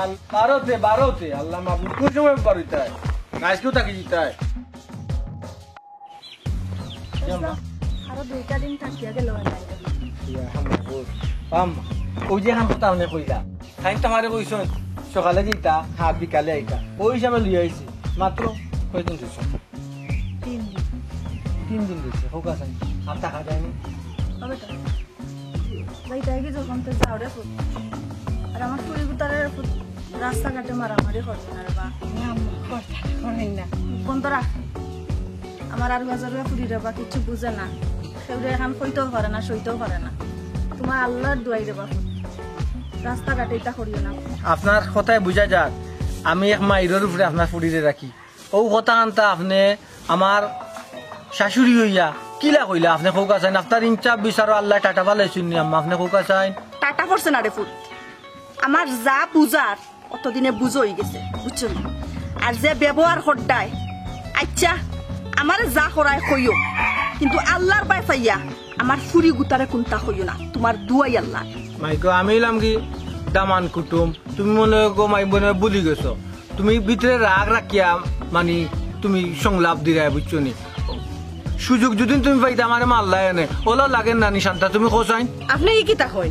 12তে আল্লাহ মাহবুব কোন সময় বাড়িতে আজকেও তাকে দিতে হয় আরো 2টা দিন থাকিয়া গেল ওই যে এখন কথা আপনি কইলা খাই তোমারে কইছেন সকালে যেটা হাফ বিকালে আইতা ওই হিসাবে লিয়ে আইছি মাত্র কয়দিন দিছো 3 দিন দিছে হোকা চাই আর টাকা দেয়নি হবে তো যাইতে কি যখন তো যাওরে ফুট আর আমার পুরি গুতারের ফুট রাস্তাঘাটে মারামারি করবে না রে বা করেন না কোন তোরা আমার আর বাজারে পুরি রে বা কিছু বুঝে না সেউরে এখন কইতেও পারে না সইতেও পারে না তোমার আল্লাহর দোয়াই রে বা রাস্তাঘাটে এটা করিও না আপনার কথায় বুঝা যাক আমি এক মাইরের উপরে আপনার ফুড়িরে রাখি ও কথা আনতা আপনি আমার শাশুড়ি হইয়া কিলা কইলা আপনি কোকা চাইন আপনার ইনচাপ বিচারো আল্লাহ টাটা পালাইছেন নি আম্মা আপনি কোকা চাইন টাটা করছে না রে ফুট আমার যা বুঝার অতদিনে বুঝ হয়ে গেছে বুঝছো আর যে ব্যবহার করডায় আচ্ছা আমার যা করায় কইও কিন্তু আল্লাহর বাই চাইয়া আমার ফুরি গুতারে কোনটা কইও না তোমার দুয়াই আল্লাহ মাইকো আমি এলাম কি দামান কুটুম তুমি মনে গো মাই মনে বুলি গেছো তুমি ভিতরে রাগ রাখিয়া মানে তুমি সংলাপ দিরা বুঝছো নি সুযোগ যদি তুমি পাইতে আমার মাল্লাই এনে ওলা লাগেন না নিশান্তা তুমি কোসাইন আপনি কি তা কই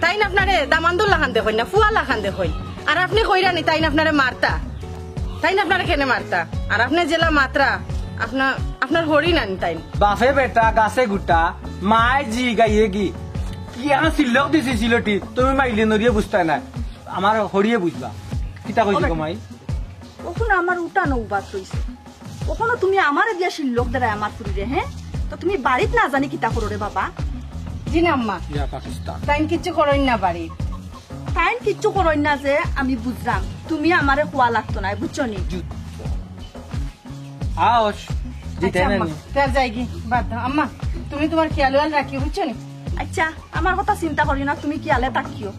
তাই না আপনারে দামান্দুল লাখান দেখই না ফুয়া লাখান দেখই আর আপনি কইরা নি তাই না আপনারে মারতা তাই না আপনারে কেনে মারতা আর আপনি জেলা মাত্রা আপনার হরি না তাই বাফে বেটা গাছে গুটা মায় জি গাইয়ে কি এখন সিল্লক দিছি সিলটি তুমি মাইলে নড়িয়ে বুঝতে না আমার হরিয়ে বুঝবা কিতা কইছি গো মাই ওখানে আমার উঠানো উবাস হইছে ওখানে তুমি আমারে দিয়া শিল্লক দ্বারা আমার ফুরিরে হ্যাঁ তো তুমি বাড়িত না জানি কিতা করো রে বাবা জি না আম্মা ইয়া পাকিস্তান তাই কিছু করই না বাড়ি তাই কিচ্ছু করই না যে আমি বুঝলাম তুমি আমারে খোয়া লাগতো না বুঝছো নি আওস জিতে না তার যাইগি বাদ দাও আম্মা তুমি তোমার খেয়াল রাখি বুঝছো নি আচ্ছা আমার কথা চিন্তা করি না তুমি কি আলে তাকিও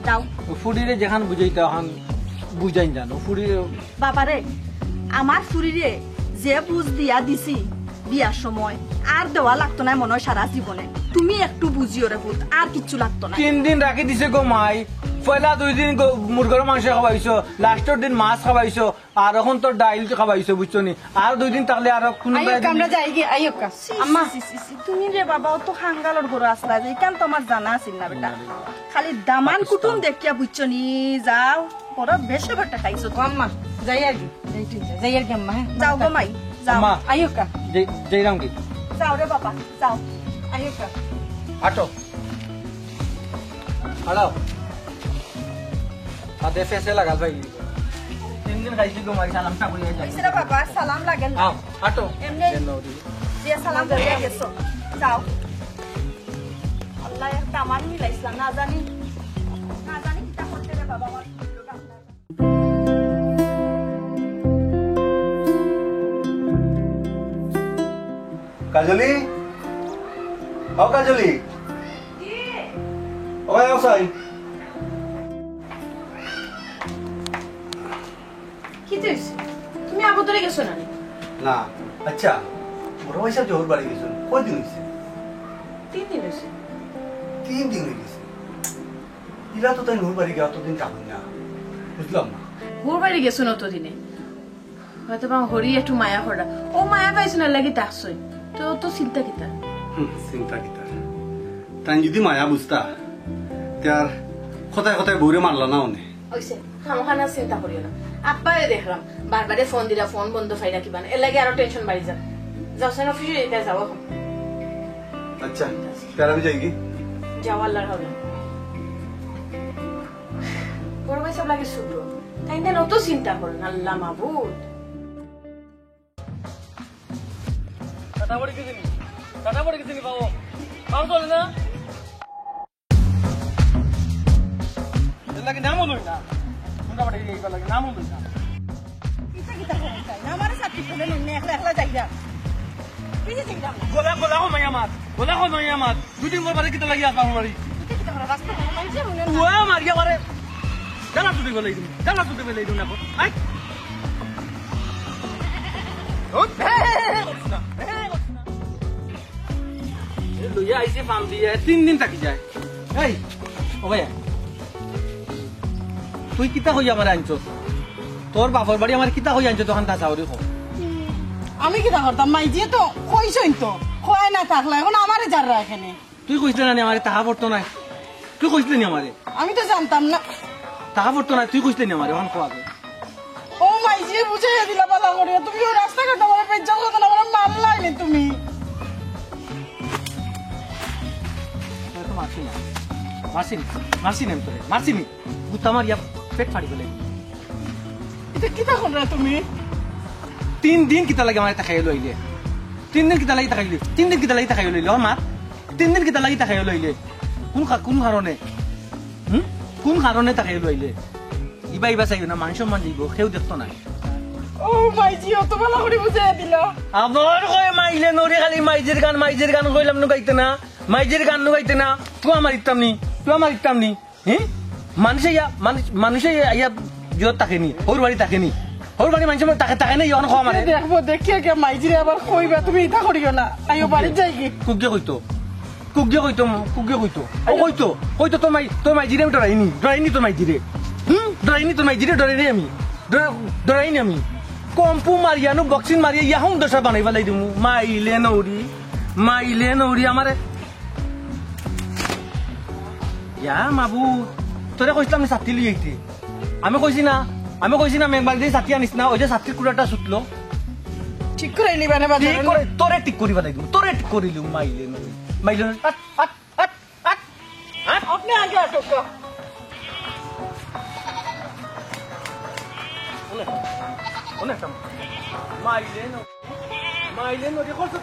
যাও ফুডিরে যেখান বুঝাইতে এখন বুঝাইন জানো ফুডি বাবারে আমার ফুরিরে যে বুঝ দিয়া দিছি বিয়ার সময় আর দেওয়া লাগতো না মনে হয় সারা জীবনে তুমি একটু বুঝিও রে ভূত আর কিচ্ছু লাগতো না 3 দিন রাখি দিছে গো মাই পয়লা 2 দিন মুরগের মাংস খাওয়াইছো লাস্টের দিন মাছ খাওয়াইছো আর এখন তো ডাইল খাওয়াইছো বুঝছো নি আর 2 দিন তাহলে আর কোন আমরা যাইগি আইয়কা আম্মা তুমি রে বাবা তো হাঙ্গালর ঘর আসলা যে কেন তোমার জানা আছিল না বেটা খালি দামান কুটুম দেখিয়া বুঝছো নি যাও বড় বেশি বেটা খাইছো তো আম্মা যাই আর কি আম্মা যাও গো মাই যাও আইয়কা যাইরাম কি যাও রে বাবা যাও আইয়কা আটো হালাও আদে ফেসে লাগাল ভাই 3 দিন খাইছি গো মাই সালাম না কইয়া যাই রে বাবা সালাম লাগেল আও আটো এমনি যে সালাম করিয়া গেছো যাও আল্লাহ একটা আমার মিলাইছিলাম না জানি কিটা করতে রে বাবা আমার কাজলি ও কাজলি ওই আসাই কি তুই তুমি আবুদরে গেছো না না আচ্ছা বড় ভাই সাহেব জোহর বাড়ি গেছেন কয়দিন হয়েছে 3 দিন হয়েছে 3 দিন হয়ে গেছে ইরা তো তাই নূর বাড়ি গিয়ে অতদিন যাবেন না বুঝলাম না ঘুর বাড়ি গেছো অতদিনে হয়তো বা হরি একটু মায়া করা ও মায়া পাইছো না লাগি তাকছই তো চিন্তা কিতা চিন্তা কিতা তাই যদি মায়া বুঝতা তার কথায় কথায় বউরে মারলা না অনে হইছে খামখানা চিন্তা করিও না আপ্পারে দেখলাম বারবারে ফোন দিলা ফোন বন্ধ ফাই রাখিবা না এর লাগে আরো টেনশন বাড়ি যা যাও সেন অফিসে যেতে যাও এখন আচ্ছা তার আমি যাই কি যাও আল্লাহর হবে বড় ভাই সব লাগে শুভ্র তাই না অত চিন্তা করেন আল্লাহ মাবুদ টাটা পড়ে গেছিনি বাবু কাম চলে না লাগে নামও লই না কোনটা বাড়ি এইবার লাগে নামও লই না কিটা করতে না আমারে সাথে ফেলে নে একলা যাই যা কি যে যাই গোলা হো মাইয়া মাত দুদিন মোর বাড়ি কিটা লাগি আসবা মারি কিটা করে রাস্তা মাইছে মনে ওয়া মারিয়া বারে জানা তুই বলেই দিন না আই ও লইয়া আইছে ফার্ম দিয়ে 3 দিন থাকি যায় এই ও ভাইয়া তুই কিতা হই আমার আনছ তোর বাপর বাড়ি আমার কিতা হই আনছ তখন তা চাউরি খো আমি কিটা করতাম মাইজি তো কইছই তো খোয়াই না থাকলে এখন আমারে যারা এখানে তুই কইছিলে না আমারে টাকা পড়তো নাই তুই কইছিলে নি আমারে আমি তো জানতাম না টাকা পড়তো নাই তুই কইছিলে নি আমারে এখন খোয়াবে ও মাইজি বুঝাইয়া দিলা বালা করিয়া তুমি ওই রাস্তাঘাট আমার পেঁচাল কথা না আমার মারলাই তুমি তো মারছি না মারছি না তোরে মারছি নি গুতা মারিয়া পেট ফাড়ি গেলে এটা কিটা করলা তুমি 3 দিন কিতা লাগে আমার তাকাই লইলে 3 দিন কিতা লাগি তাকাই লইলে 3 দিন কিতা লাগি তাকাই লইলে ও মাত 3 দিন কিতা লাগি তাকাই লইলে কোন কারণে কোন কারণে তাকাই লইলে ইবা চাইও না মানুষ মান যাইব কেউ দেখতো না ও মাইজি অত ভালো করে বুঝাইয়া দিলা আবার কয় মাইলে নরে খালি মাইজের গান কইলাম নু গাইতে না মাইজের গান নু গাইতে না তুই আমার ইত্তাম নি হ্যাঁ মানুষে ইয়া জোর তাকেনি ওর বাড়ি তাকেনি ওর বাড়ি মানুষ তাকে না ইয়ন খাওয়া মানে দেখবো দেখিয়া কে মাইজিরে আবার কইবা তুমি ইটা করিও না আইও বাড়ি যাই কি কুগে কইতো ও কইতো তোর মাইজিরে আমি ডরাইনি তোর মাইজিরে ডরাইনি আমি ডরাইনি আমি কম্পু মারিয়ানো বক্সিং মারিয়া ইয়াহুম দশা বানাই পেলাই দিমু মাইলে নৌরি আমারে ইয়া মাবু তোরে কইছিলাম না ছাতি লিয়ে আইতে আমি কইছি না মেঘবাড়ি দিয়ে ছাতি আনিস না ওই যে ছাতির কুড়াটা ছুটলো ঠিক করে নিবা না বাজারে তোরে ঠিক করিবা লাগিব তোরে ঠিক করিলু মাইলে নৌরি আপনি আগে আটক মাইলে নৌরি কত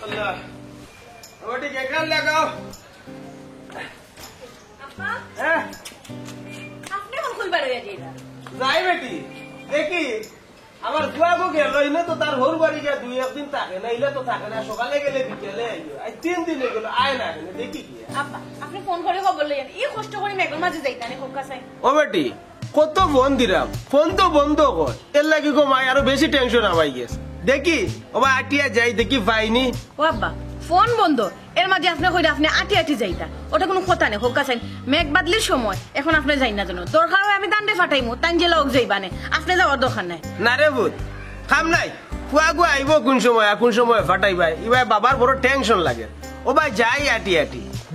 আল্লাহ ওটি কেকরান লাগাও আপনি কোন কইবার হইয়া যাইরা যাই বেটি দেখি আমার ফুয়াগো গেল না তো তার হোর বাড়ি গিয়ে 2-1 দিন থাকে না ইলে তো থাকে না সকালে গেলে বিকেলে আইলো আই 3 দিন গেল আয় না দেখি কি আব্বা আপনি ফোন করে খবর লইয়েন এই কষ্ট করে মেঘের মাঝে যাইতানে কোন কাছে ও বেটি কত ফোন দিলাম ফোন তো বন্ধ কর এর লাগি গো মাই আরো বেশি টেনশন আমাই গেছে দেখি ও ভাই আটিয়া যাই দেখি পাইনি ও আব্বা ফোন বন্ধ এর মাঝে আপনি কইরা আপনি আটি যাইতা ওটা কোনো কথা নেই হোক কাছে মেঘ বাদলির সময় এখন আপনি যাই না জানো দরকার হয় আমি দান্ডে ফাটাইমু তাই যে লোক যাইবানে আপনি যাওয়ার দরকার নাই না রে ভূত খাম নাই ফুয়াগু আইব কোন সময় ফাটাই ভাই ইবাই বাবার বড় টেনশন লাগে ও ভাই যাই আটি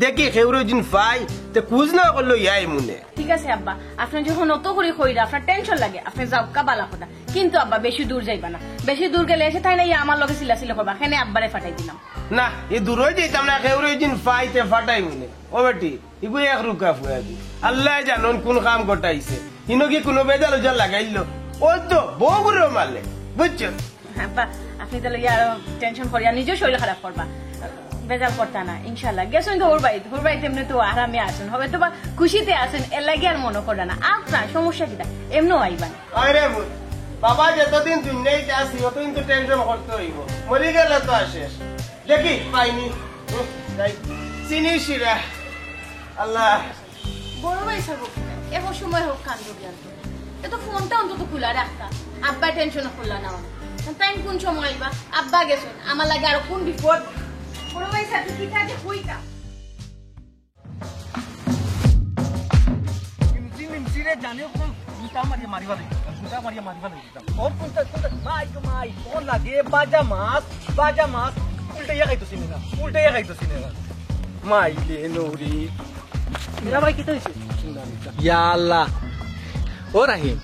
দেখি খেউরো দিন পাই তে কুজ না করলো ইয়াই মুনে ঠিক আছে আব্বা আপনি যখন অত করে কইরা আপনার টেনশন লাগে আপনি যাও কাবালা কথা কিন্তু আব্বা বেশি দূর যাইবা না বেশি দূর গেলে এসে তাই না আমার লগে সিলা করবা এখানে আব্বারে ফাটাই দিলাম না এই দূর হয়ে যেতাম না খেউরো দিন পাই তে ফাটাই মুনে ও বেটি ইগু এক রুকা ফুয়াগু আল্লাহ জানন কোন কাম গটাইছে ইনো কি কোনো বেজাল উজাল লাগাইলো ও তো বগুরে মারলে বুঝছো আব্বা আপনি তাহলে ইয়ার টেনশন করিয়া নিজেও শরীর খারাপ করবা বেজাল করতা না ইনশাল্লাহ গেছেন তো ওর বাড়িতে এমনি তো আরামে আসেন হবে তো বা খুশিতে আসেন এর লাগে আর মনে করে না আপনার সমস্যা কিটা এমনিও আইবান আরে বাবা যতদিন দুনিয়াতে আসি অতদিন তো টেনশন করতে হইব মরি গেলে তো আসেস দেখি পাইনি চিনি শিরা আল্লাহ বড় ভাই সাহেব এখন সময় হোক কান জ্ঞান এত ফোনটা অন্তত খোলা রাখতা আব্বা টেনশন করলা না তাই কোন সময় আইবা আব্বা গেছেন আমার লাগে আর কোন বিপদ বড় ভাই সাহেব কি থাকে কইতা জানে গুটা মারিয়া মারিবা ওর কোনটা মাই কোন লাগে বাজা মাছ উল্টে খাইতো সিনেমা মাইলে নৌরি মেরা ভাই কি হইছে ইয়া আল্লাহ ও রাহিম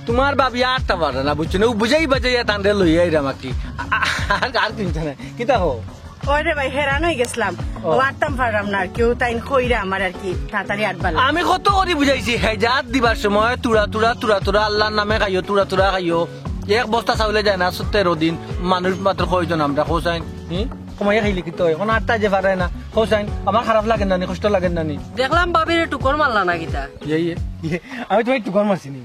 তোমার বাবি 8টা বাজে না বুঝছো না বুঝাইয়া টান্ডে লইয়া আইরা মাকি আর চিন্তা নাই কিতা হো ওরে ভাই হেরান হয়ে গেছিলাম ও আটটাম পারলাম না আর কেউ তাই কইরা আমার আর কি তাড়াতাড়ি আটবালা আমি কত করে বুঝাইছি হেজাত দিবার সময় তুরা আল্লাহর নামে খাইও তুরা খাইও এক বস্তা চাউলে যায় না 13 দিন মানুষ মাত্র কয়জন আমরা খোঁজাইন কমাইয়া খাইলি কি তো এখন 8টা যে পারে না খোঁজাইন আমার খারাপ লাগে না কষ্ট লাগে না দেখলাম বাবির টুকর মারলা না কিতা আমি তোমায় টুকর মারছি নি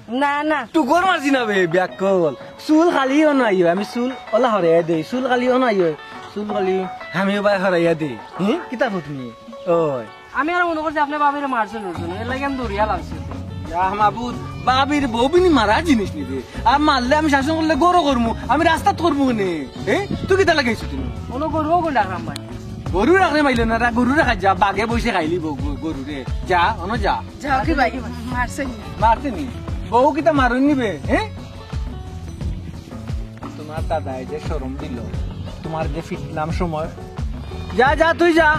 না টুকর মারছি না বে ব্যাকল চুল খালিও নাই আমি চুল ওলা হরাইয়া দেই চুল খালিও নাই চুল খালি আমি এবার হরাইয়া দেই কিতাব তুমি ওই আমি আর মনে করছি আপনি বাবির মারছেন এর লাগে আমি দৌড়িয়া লাগছি মাহবুদ বাবির বউবিনি মারা জিনিস নিবে আর মারলে আমি শাসন করলে গরো করবো আমি রাস্তা করবো নে তুই কিতা লাগাইছো তুমি কোনো গরুও কোন ডাকলাম ভাই গরু রাখলে মাইলে না গরু রাখা যা বাঘে বসে খাইলি বউ গরু রে যা অন যা যাও কি ভাই মারছেন মারতে নি বউ কিতা মারুন নিবে হ্যাঁ তোমার দাদাই যে শরম দিল তোমার যে ফিটলাম সময় যা যা তুই যা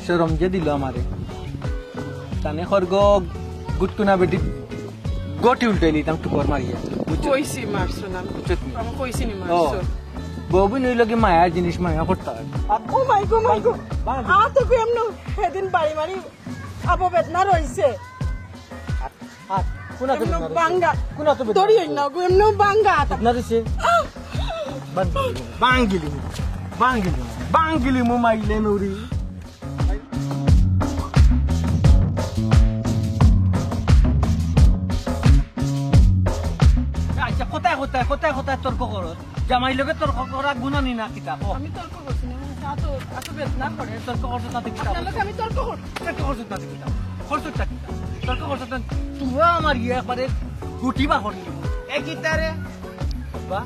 শরম যে দিল আমারে তানে খরগ গুটকুনা বেটি গটি উল্টে নিতাম টুকর মারিয়া কইছি মারছো না আমি কইছি নি মারছো বউ বি নইল কি মায়ার জিনিস মায়া করতে হয় ও মাই গো আ তো কেমন সেদিন বাড়ি মারি আবো বেদনা রইছে কোনা তো এমন বাঙ্গা কোনা তো দড়ি না গো এমন বাঙ্গা না দিছে বাঙ্গিলি মু মাইলে নৌরি আচ্ছা কোথায় তর্ক করো জামাই লোকে তর্ক করা গুণা নি না কিতাব আমি তর্ক করছি না এত বেদনা করে তর্ক করছো তাতে কিতাব আপনার আমি তর্ক করছি তর্ক করছো তাতে কিতাব করছো তা কিতাব তর্ক করছো তা তুই আমার ইয়ে একবারে গুটি বা করি এ কিতারে বা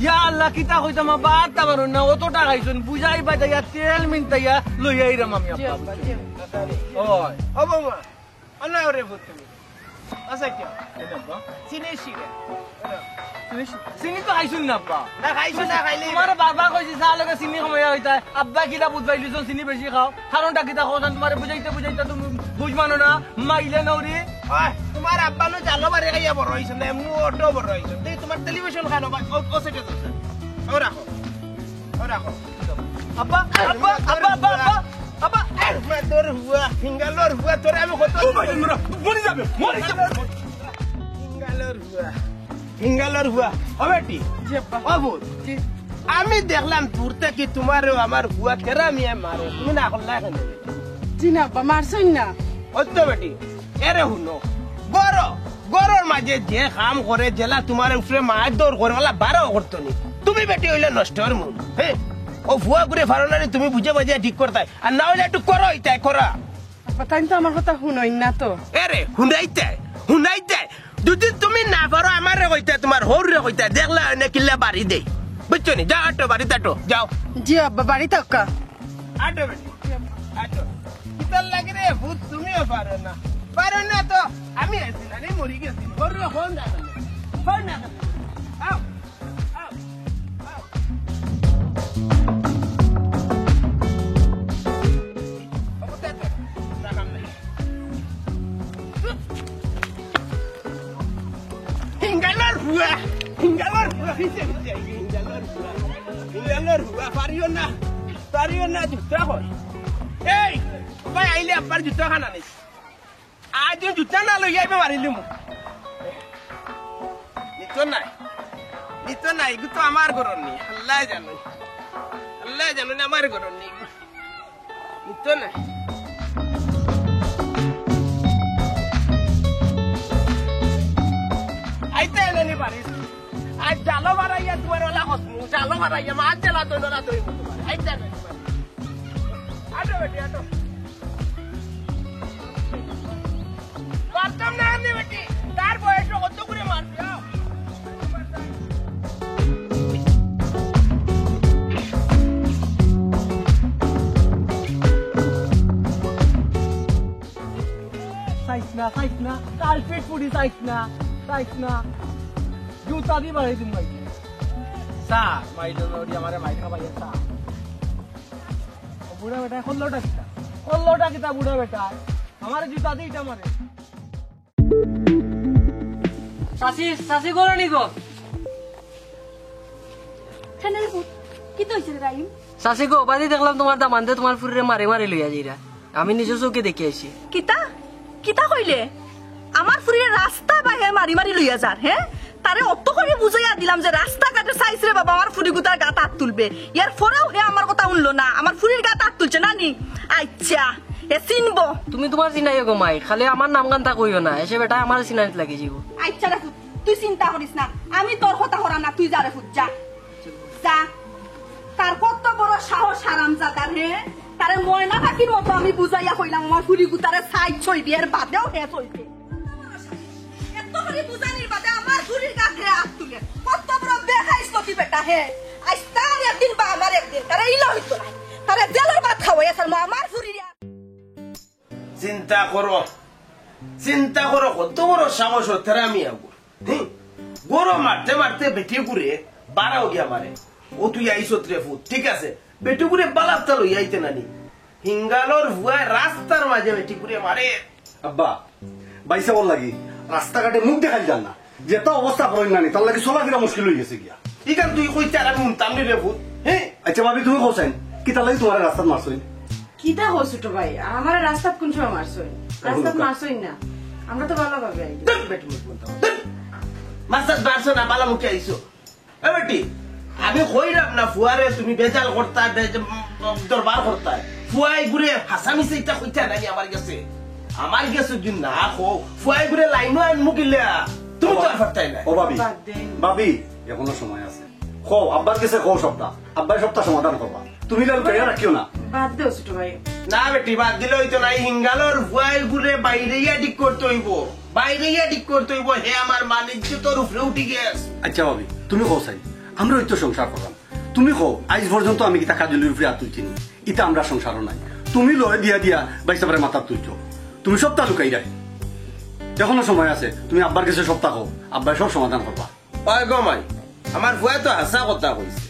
ইয়া আল্লাহ কিতা কইতাম বাদ তাবারুন না অত টাকা আইছন বুঝাই বাজাইয়া তেল মিনতাইয়া লই আইরাম আমি জি আব্বা জি ওই ও বাবা অন্য ওরে ভূত তুমি আচ্ছা কি চিনেছি রে চিনি তো খাইছুন না আব্বা না খাইছো না খাইলে তোমার বাবা কইছে চা লগে চিনি সময় হইতা আব্বা কিতা বুঝবাইলিছন চিনি বেশি খাও কারণটা কিতা খাওয়ান তোমার বুঝাইতে তুমি বুঝ মানো না মাইলে নৌরি ওই তোমার আব্বা নো জালো বারে খাইয়া বড় হইছে না এমনি অটো বড় হইছে তুই তোমার টেলিভিশন খানো ও সেটা তো ও রাখো আব্বা আব্বা আব্বা আব্বা আব্বা আব্বা মে তোর হুয়া ফিঙ্গালোর হুয়া তোর আমি কত মরে যাবে ফিঙ্গালোর হুয়া ও বেটি জি আব্বা ও ভূত জি আমি দেখলাম দূরতে কি তোমার আমার হুয়া কেরা মিয়া মারে তুমি না করলা কেন জি না আব্বা মারছেন না অত বেটি এরে হুনো গরর মাঝে যে কাম করে জেলা তোমার উপরে মাছ দৌড় করে ওলা বারো করতো নি তুমি বেটি হইলে নষ্ট হওয়ার মন হ্যাঁ ও ভুয়া করে ভালো না তুমি বুঝে বুঝে ঠিক করতাই আর না হইলে একটু করো ইতাই করা আব্বা তাই তো আমার কথা শুনইন না তো এরে হুনাইতে যদি তুমি না পারো আমার রে কইতে তোমার হর রে কইতে দেখলা এনে কিল্লা বাড়ি দেই বুঝছো নি যাও আটো বাড়িতে আটো যাও জি আব্বা বাড়ি থাকা আটো বেটি আটো কিতার লাগে রে ভূত তুমিও পারো না তো আমি আছি না রে মরি গেছি হর রে ফোন না আও Hingalar hua, pariyo na juta hoy. Hey, vai aile apar juta khana nis. Aaj juta na lo yai pe mari limu. Nito nai, guto amar goron ni. Allah janu ni amar goron ni. Nito nai. Aite ele paris. Aj jalo maraya tumar wala hosmu. Jalo maraya ma aj jala to na to tumar. Aite ele. Ato beti ato. Partam na ne beti. Tar boyesh ro kotto kure mar diao. সাইস না কালপেট পুরি সাইস না জুতা দি বাড়ি তুমি মাই সা মাই জন্য আমারে মাই খাবাই সা বুড়া বেটা কল্লোটা কিতা বুড়া বেটা আমারে জুতা দি এটা মারে সাসি গোরা নিগো চ্যানেল কি তো হইছে রে রাইম সাসি গো বাদি দেখলাম তোমার দামানতে তোমার ফুরে মারে লইয়া যাইরা আমি নিজে চোখে দেখে আইছি কিতা কইলে আমার ফুরিয়ে রাস্তা বাইরে মারি লইয়া যার হ্যাঁ তারে অত করে বুঝাইয়া দিলাম যে রাস্তা ঘাটে চাইছ রে বাবা আমার ফুরি গুতার গা তাত তুলবে ইয়ার পরেও হে আমার কথা শুনলো না আমার ফুরির গা তাত তুলছে নানি আচ্ছা এ চিনবো তুমি তোমার চিনাই গো মাই খালি আমার নাম গানটা কইও না এসে বেটা আমার চিনাইত লাগি যাবো আচ্ছা রে তুই চিন্তা করিস না আমি তোর কথা করাম না তুই যা রে যা তার কত বড় সাহস হারাম জাদার হে তারে ময়না পাখির মতো আমি বুঝাইয়া কইলাম আমার ফুরি গুতারে সাইড ছইবি এর বাদেও হে চলবে এত করে বুঝানির বাদে আমার ফুরির গায়ে হাত তুলে কত বড় বেখাইছ তুই বেটা হে আজ তার একদিন বা আমার একদিন তারে ইলা হইতো না তারে জেলের ভাত খাওয়াই আসল আমার ফুরি চিন্তা করো কত বড় সাহস হতে আমি গরো মারতে মারতে বেটি করে বাড়াও গিয়া মারে ও তুই আইসো রে ফুট ঠিক আছে বেটি করে বালাপটা লই আইতে নানি হিঙ্গালোর ভুয়ায় রাস্তার মাঝে বেটি করে মারে আব্বা বাইসা বল লাগি রাস্তাঘাটে মুখ দেখাই যান না যেটা অবস্থা করেন নানি তার লাগি চলাফেরা মুশকিল হয়ে গেছে গিয়া ইখান তুই কইতে আর মুনতাম নি রে ফুট হ্যাঁ আচ্ছা ভাবি তুমি কোসেন কি তার লাগি তোমার রাস্তা মারছই কিটা হো ছোট ভাই আমার রাস্তা কোন সময় মারছই রাস্তা মারছই না আমরা তো ভালো ভাবে আইছি বেটি মুখ মুনতাম মাসাজ বারছো না বালা মুখে আইসো এ বেটি আমি কইরাম না ফুয়ারে তুমি বেজাল করতা দরবার করতা ফুয়াই ঘুরে হাসামি সেইটা কইতা নানি আমার কাছে যদি না হো ফুয়াই ঘুরে লাইনও আন মুকিলে তুমি তো আর ফাটাই না ও ভাবি ভাবি এখনো সময় আছে খো আব্বার কাছে খো সপ্তাহ আব্বার সপ্তাহ সমাধান করবা তুমি লাল কইয়া রাখিও না বাদ দেও ছোট ভাই না বেটি বাদ দিলে হইতো না হিঙ্গালোর ফুয়াই ঘুরে বাইরে ইয়া ঠিক করতে হইব হে আমার মানিজ্য তোর উপরে উঠি গেছ আচ্ছা ভাবি তুমি কো চাই আমরা ওই তো সংসার করলাম তুমি কো আজ পর্যন্ত আমি কিতা কাজলির উপরে হাত তুলছি ইটা আমরা সংসারও নাই তুমি লয় দিয়া বাইসা পারে মাথা তুলছো তুমি সপ্তাহ লুকাই রাই এখনো সময় আছে তুমি আব্বার কাছে সপ্তাহ কো আব্বার সব সমাধান করবা ওই গমাই আমার ফুয়া তো হাসা কথা কইছে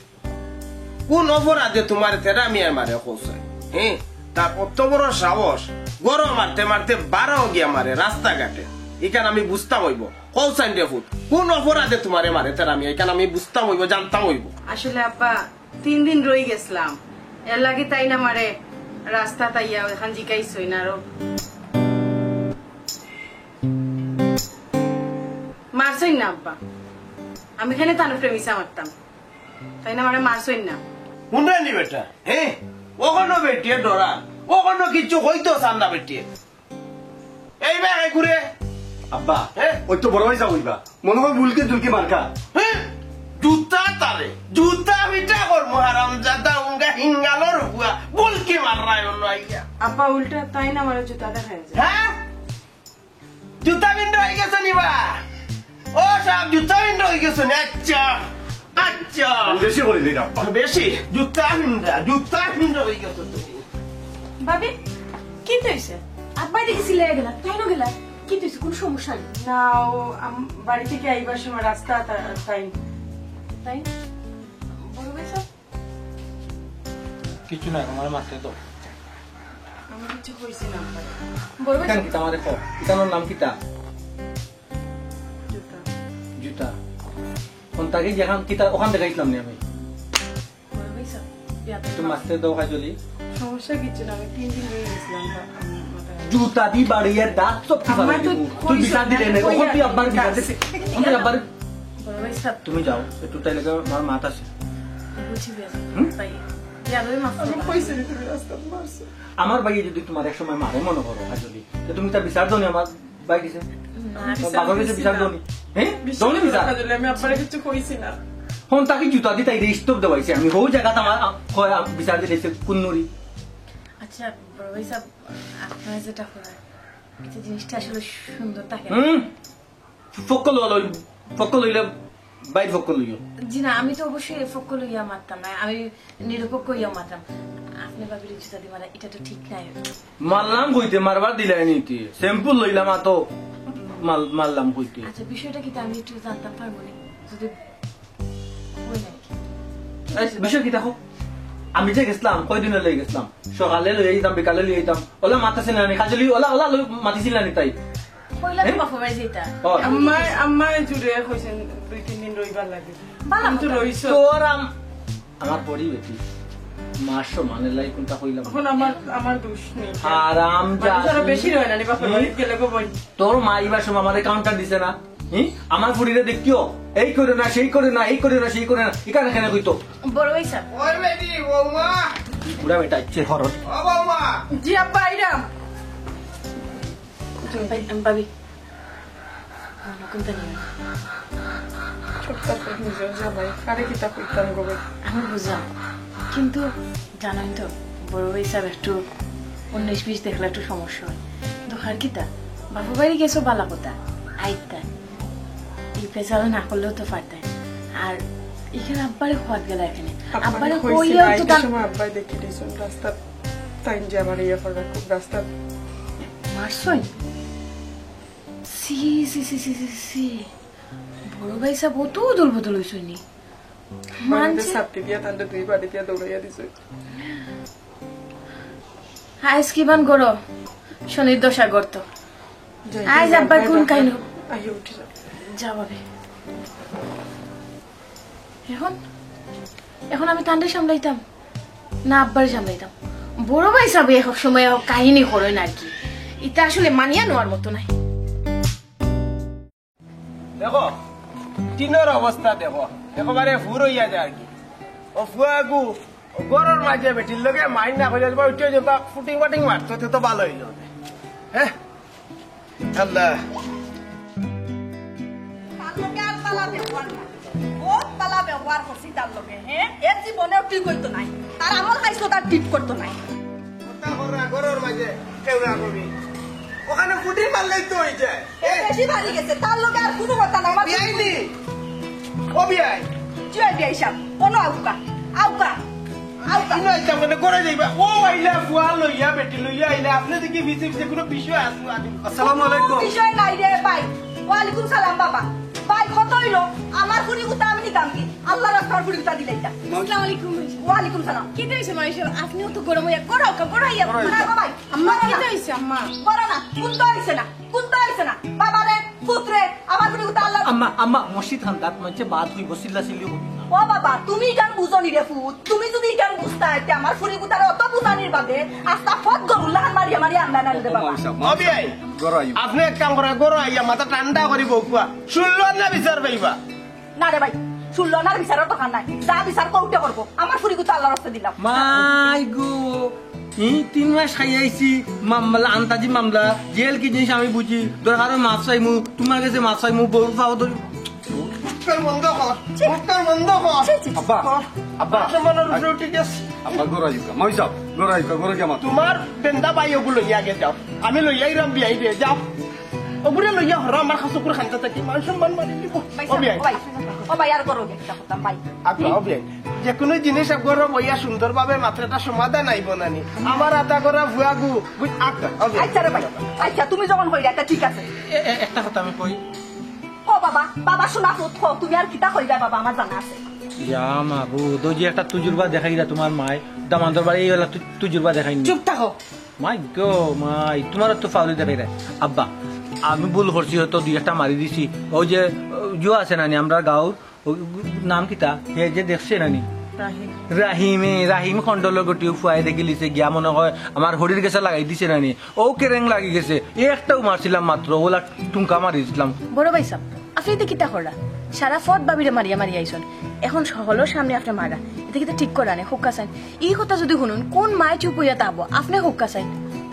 কোন অপরাধে তোমার থেরামিয়ার মারে কৌশল হ্যাঁ তা কত বড় সাহস গরম মারতে মারতে বাড়াও গিয়া মারে রাস্তাঘাটে এখানে আমি বুঝতাম হইব কৌশল রে ফুট কোন অপরাধে তোমারে মারে থেরামিয়া এখানে আমি বুঝতাম হইব জানতাম হইব আসলে আব্বা 3 দিন রই গেছিলাম এর লাগি তাই না মারে রাস্তা তাইয়া এখন জিকাইছই না আরো মারছই না আব্বা আমি এখানে তানু প্রেমিসা মারতাম তাই না মানে মারছই না শুনরা নি বেটা হ্যাঁ ওখানো বেটিয়ে ডরা ওখানো কিছু হইতো সান্দা বেটিয়ে এই ব্যাগে ঘুরে আব্বা হ্যাঁ? ওই তো বড় ভাইসা বলবা মনে হয় ভুলকে জুলকি মার্কা হ্যাঁ? জুতা বিটা কর মহারাম জাদা উঙ্গা হিঙ্গালোর হুয়া বুলকি মাররায় অন্য আইয়া আব্বা উল্টা তাই না মানে জুতা দেখায় যায় হ্যাঁ জুতা বিন্দ হয়ে গেছে নিবা ও সব জুতা বিন্দ হয়ে গেছে আচ্ছা বেশি করে দিই আব্বা বেশি জুতা বিন্দ হয়ে গেছে তুমি ভাবি কি হইছে আব্বাই দেখি সিলাই গেলা তাই না গেলা কি হইছে কোন সমস্যা নেই না ও বাড়ি থেকে আইবার সময় রাস্তা তাই তাই বড় ভাই সব কিছু না আমার মারতে তো আমি কিছু কইছি না আব্বা বড় ভাই কেন কিতা আমারে কো কিতানোর নাম কিতা জুতা জুতা কোন তাকে যেখান কিতা ওখান দেখাইছিলাম নি আমি বড় ভাই সব তুমি মারতে দাও খাজলি সমস্যা কিছু না আমি 3 দিন রয়ে গেছিলাম জুতা দি বাড়িয়ে দাঁত সব কি আমার তো তুই বিচার দিলে না ওখান তুই আব্বার বিচার দিতে আব্বার বড় ভাই সব তুমি যাও একটু তাইলে আমার মাত আছে বুঝি গেছে তাই ইয়াদই মাফ কইছি তুমি রাস্তা মারছো আমার ভাই যদি তোমার এক সময় মারে মনে করো খাজলি তো তুমি তার বিচার দাও নি আমার ভাই কিছু বাবার কাছে বিচার দাও নি হ্যাঁ দাও নি বিচার আমি আপনারে কিছু কইছি না হন তাকে জুতা দি তাই রেস্টপ দেওয়াইছে আমি হো জায়গাতে আমার বিচার দিলেছে কুন্নুরি আচ্ছা বড় ভাই সব আপনারা যেটা করেন এটা জিনিসটা আসলে সুন্দর থাকে ফক্কল লইলে বাইর ফক্কল লইও জি না আমি তো অবশ্যই ফক্কল ইয়া মারতাম না আমি নিরপেক্ষ ইয়া মারতাম আপনি ভাবির জুতা দিয়ে মারা এটা তো ঠিক নাই মারলাম কইতে মারবার দিলাই নিতে স্যাম্পল লইলাম তো মারলাম কইতে আচ্ছা বিষয়টা কি আমি একটু জানতাম পারবো না যদি হয় নাকি বিষয় কি দেখো আমি যে গেছিলাম কয়দিনে লই গেছিলাম সকালে লই যেতাম বিকালে লই যেতাম ওলা মাতাছিল না কাজলি ওলা মাতিছিল না তাই কইলা তো বাপা বাড়ি যেটা আম্মা জুড়ে কইছেন 2-3 দিন রইবার লাগে বালা আমি তো রইছো তোর আমার পড়ি বেটি মাসো মানে লাই কোনটা কইলাম এখন আমার দোষ নেই হারাম যারা বেশি রয় না বাপা বাড়ি গেলে গো বই তোর মা এইবার সময় আমাদের কাউন্টার দিছে না আমার ফুরিরে দেখিও এই করে না সেই করে না এই করে না সেই করে না এখানে কেন কইতো বড় ভাই সব ওই বেটি বৌমা পুরা বেটা ইচ্ছে হরত ও বৌমা জি আব্বা আইরাম ভাবি কোনটা নিয়ে ছোট্ট করে নিজে যাবাই আরে কিতা কইতাম গো ভাই আমি বুঝলাম কিন্তু জানেন তো বড় ভাই সাহেব একটু 19-20 দেখলে একটু সমস্যা হয় দোকার কিতা বাবু বাড়ি গেছো বালা কথা আইতা এই পেশাল না করলেও তো পারতেন আর এখানে আব্বারে খোয়াত গেল এখানে আব্বারে কইলেও তো সময় আব্বাই দেখে দিয়েছেন রাস্তা টাইম যে আমার ইয়ে করবে খুব রাস্তা মারছই সি সি সি সি সি সি বড় ভাই সাহেব অত উদল বদল হইছনি মানছে সাপটি দিয়া তান্ডে দুই বাড়ি দিয়া দৌড়াইয়া দিছে আইস কিবান করো শনির দশা করতো আইজ আব্বার কোন কাইল আইও উঠি যাও যাবে এখন এখন আমি তান্ডে সামলাইতাম না আব্বারে সামলাইতাম বড় ভাই সাহেব এক সময় কাহিনী করেন আর কি এটা আসলে মানিয়া নেওয়ার মতো নাই দেখো টিনের অবস্থা দেখো একেবারে ফুর হইয়া যায় আর কি ও ফুয়াগু গরর মাঝে বেটির লগে মাইন না হইয়া যাবা উঠে যেটা ফুটিং বাটিং মারতো তো ভালো হইল হ্যাঁ আল্লাহ কথা করা গরর মাঝে কেউরা কবি ওখানে ফুটিং মারলেই তো হয়ে যায় বিয়াইনি ও বিয়াই ইনো আইতাম মানে করে যাইবা ও আইলা ফুয়া লইয়া বেটি লইয়া আইলা আপনি দেখি ভিসি ভিসি কোনো বিষয় আসু আদি আসসালামু আলাইকুম বিষয় নাই রে ভাই ওয়ালাইকুম সালাম বাবা ভাই কত হইলো আমার ফুরি গুতা আমি নিতাম কি আল্লাহ রাস্তার ফুরি গুতা দিলাইতা আসসালামু আলাইকুম ওয়ালাইকুম সালাম কি হইছে মাইশা আপনিও তো গরম হইয়া করো করাইয়া না ভাই আম্মা কি হইছে আম্মা করো না কোন তো হইছে না বাবা রে পুত্রে আমার ফুরি গুতা আল্লাহ আম্মা আম্মা মসজিদ হান্দাত মানে বাদ হইব সিল্লা সিল্লি হইব না ও বাবা তুমি গান বুঝনি রে ফুত তুমি যদি গান বুঝতা তে আমার ফুরি গুতার অত বুঝানির বাদে আস্তা ফত গরুল্লাহ মারিয়া মারিয়া আন্না না রে বাবা ও বিয়াই আপনি এক কাম করা গরো আইয়া মাথা ঠান্ডা করি বউকুয়া শুনলো না বিচার পাইবা না রে ভাই শুনলো না বিচারের দোকান নাই যা বিচার করতে করবো আমার ফুরি গুতা আল্লাহর রাস্তা দিলাম মাই গো এই 3 মাস খাইয়াইছি মামলা আন্তাজি মামলা জেল কি জিনিস আমি বুঝি দরকার মাছ চাইমু তোমার কাছে মাছ চাইমু বউ পাও ধরি মুখের বন্ধ কর মুখের বন্ধ কর আব্বা আব্বা তোমার রুটি গেছ আব্বা গোরাইকা মাই যাও গোরাইকা গোরা কেমন তোমার বেন্দা বাই ওগুলো লইয়া গে যাও আমি লইয়া ইরাম বিয়াই দে যাও ওগুলো লইয়া হর আমার কাছে কুকুর খান্তা থাকি মান সম্মান মারি দিব ও বিয়াই ও ভাই আর করো একটা কথা ভাই আচ্ছা ও বিয়াই যে কোনো জিনিস গরম হইয়া সুন্দরভাবে মাত্রাটা সমাধান আইব নানি আমার আতা করা ভুয়াগু বুঝ আচ্ছা ও বিয়াই আচ্ছা রে ভাই আচ্ছা তুমি যখন কইরা এটা ঠিক আছে একটা কথা আমি কই ও বাবা বাবা শোনা ফুট তুমি আর কিতা কইরা বাবা আমার জানা আছে ইয়া মাবু দোজি একটা তুজুরবা দেখাই দা তোমার মাই দামান্তর বাড়ি এই হলা তুজুরবা দেখাই চুপ থাকো মাই গো মাই তোমার তো ফাউলি দেখাই রে আব্বা আমি ভুল করছি হয়তো 2-1টা মারি দিছি ওই যে জো আছে নানি আমরা গাঁও নাম কিতা হে যে দেখছে নানি রাহিম খন্ডল গটি ফুয়াই দেখি লিছে গিয়া মনে হয় আমার হরির গেছে লাগাই দিছে নানি ও কেরেং লাগি গেছে একটাও মারছিলাম মাত্র ওলা টুঙ্কা মারি দিছিলাম বড় ভাই সাহেব আপনি তো কিতা করলা সারা ফট বাবিরে মারিয়া মারিয়া আইসন এখন হলো সামনে আপনি মারা এটা কিন্তু ঠিক করা নেই হুক্কা চাইন এই কথা যদি শুনুন কোন মায় চুপ হইয়া তাবো আপনি হুক্কা চাইন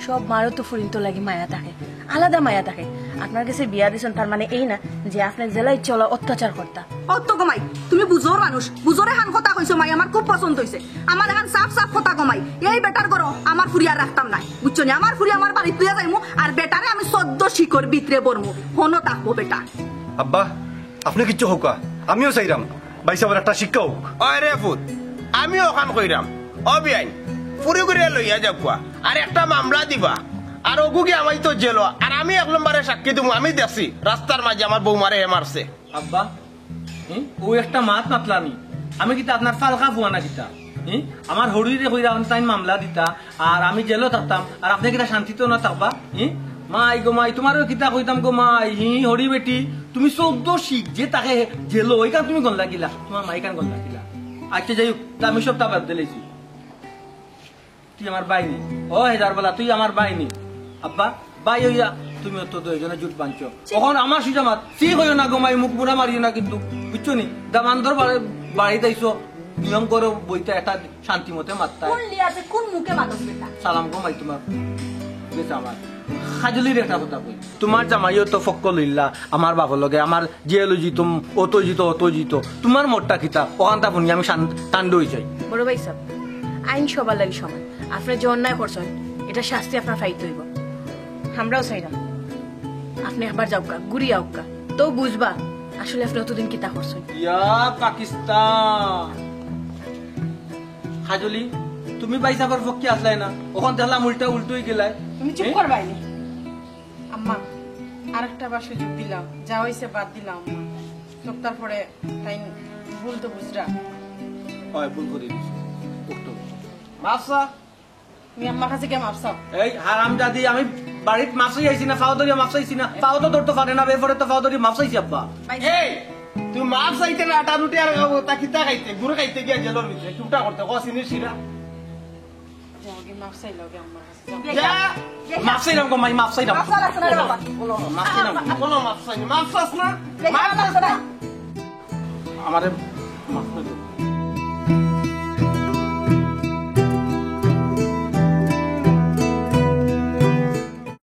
সব মারও তো ফুরিন তো লাগি মায়া থাকে আলাদা মায়া থাকে আপনার কাছে বিয়া দিছেন তার মানে এই না যে আপনি জেলায় চলা অত্যাচার করতা অত গমাই তুমি বুঝোর মানুষ বুঝোরে হান কথা কইছো মাই আমার খুব পছন্দ হইছে আমার এখন সাফ সাফ কথা গমাই এই বেটার করো আমার ফুরিয়া রাখতাম নাই বুঝছো নি আমার ফুরি আমার বাড়ি তুইয়া যাইমু আর বেটারে আমি 14 শিকর ভিতরে বরমু হনো থাকবো বেটা আব্বা আপনি কিচ্ছু হোক আমিও চাইরাম বাইসাবার একটা শিক্ষা হোক ওই রে ফুট আমি ওখান কইরাম ও বিয়াই ফুরি করে লইয়া যাবো আর একটা মামলা দিবা আর ওগুকে আমি তো জেল আর আমি 1 নম্বরে সাক্ষী দিব আমি দেখছি রাস্তার মাঝে আমার বউ মারে মারছে আব্বা ও একটা মাত মাতলামি আমি কিতা আপনার ফালকা ফুয়া না কিতা আমার হরিরে হইরা তাই মামলা দিতা আর আমি জেলও থাকতাম আর আপনি কিতা শান্তিতেও না থাকবা মাই গো মাই তোমারও কিতা কইতাম গো মাই হরি বেটি তুমি 14 শিখ যে তাকে জেলো ওইখান তুমি গন লাগিলা তোমার মাই কান গন লাগিলা আচ্ছা যাই হোক আমি সব তাবাদ দিলেছি তুই আমার বাইনি ও হেজার বলা তুই আমার বাইনি আব্বা বাই হইয়া তুমি তো দুইজনে জুট বাঁধছো তখন আমার সুজামাত সি হইও না গোমাই মুখ বুড়া মারিও না কিন্তু বুঝছো নি দামান্তর বাড়িতে আইসো নিয়ম করে বইতে একটা শান্তি মতে মাত্তা কোন লিয়াছে কোন মুখে মানুষ বেটা সালাম গোমাই তোমার বেশ আমার খাজলির একটা কথা কই তোমার জামাইও তো ফক্ক লইলা আমার বাবার লগে আমার জেলও জিতম অত জিত তোমার মোটটা খিতা ওখানটা শুনি আমি টান্ড হয়ে যাই বড় ভাই সাহেব আইন সবার লাগি সমান আপনি যে অন্যায় করছেন এটা শাস্তি আপনার ফাইতে হইব আমরাও চাইলাম আপনি একবার যাওকা ঘুরি আউকা তো বুঝবা আসলে আপনি অতদিন কিতা করছেন ইয়া পাকিস্তান খাজলি তুমি বাইসাবার পক্ষে আসলাই না ওখান দেখলাম উল্টোই গেলাই তুমি চুপ করবাই নি আম্মা আরেকটা বার সুযোগ দিলাম, যা হয়েছে বাদ দিলাম আম্মা। তো তারপরে তাই ভুল তো বুঝরা, হয় ভুল করে দিছি উঠতো মাফসা তুমি আম্মার কাছে কে মাপসাও? এই হারাম জাদি আমি বাড়িত মাছ চাইছি না ফাও ধরিয়া মাছ চাইছি না ফাও তো ধরতে পারে না বেফরে তো ফাও ধরিয়া মাছ চাইছি আব্বা এই তুই মাফ চাইতে না আটা রুটি আর খাবো তা কিতা খাইতে গুড় খাইতে গিয়া জেলর ভিতরে কিউটা করতে কসিনি শিরা যাও গে মাপসাই লগে আম্মার কাছে যা যাও। মাছ চাইলাম গো মাই মাছ চাইলাম মাফসাল আছে না রে বাবা মাছ চাইলাম কোনো মাফ চাইনি মাফ চাস না মাফসাল আছে না আমারে মাছ চাইলাম